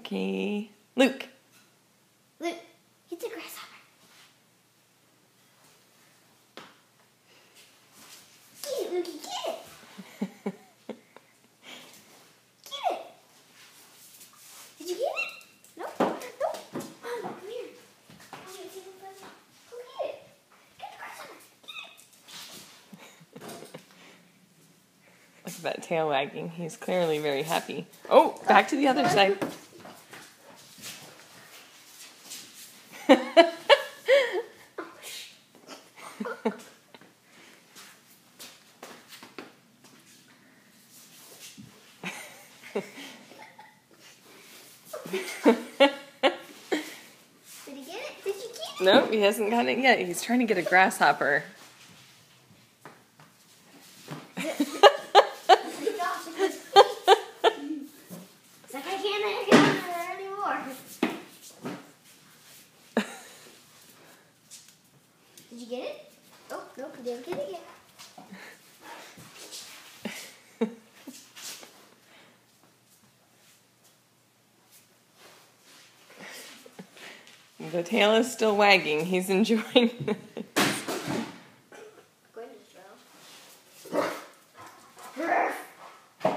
Okay. Luke. Luke, get the grasshopper. Get it, Lukey, get it. Get it. Did you get it? Nope. Nope. Mom, come here. Come here, see the grasshopper. Go get it. Get the grasshopper. Get it. Look at that tail wagging. He's clearly very happy. Oh, back to the other side. Did he get it? Did you get it? Nope, he hasn't gotten it yet. He's trying to get a grasshopper. It's like, I can't get on there anymore. Did you get it? Oh, nope, you didn't get it yet. The tail is still wagging. He's enjoying it.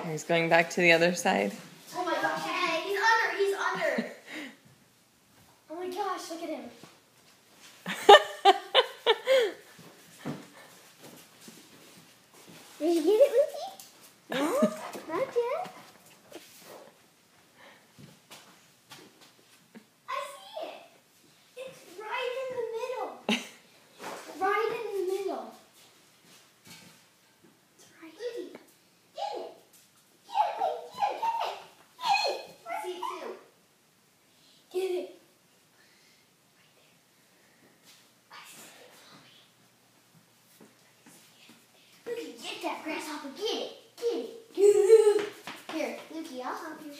He's going back to the other side. Oh my gosh, hey, he's under, he's under. Oh my gosh, look at him. Did you get it, Lukey? No, not yet. I see it. It's right in the middle. Right in the middle. It's right here. Get it. Get it, baby. Get it. Get it. Get it. I see it too. Get it. I see it, Mommy. Lukey, get that grasshopper. Get it. Get it. Get it. Here, Lukey, I'll help you.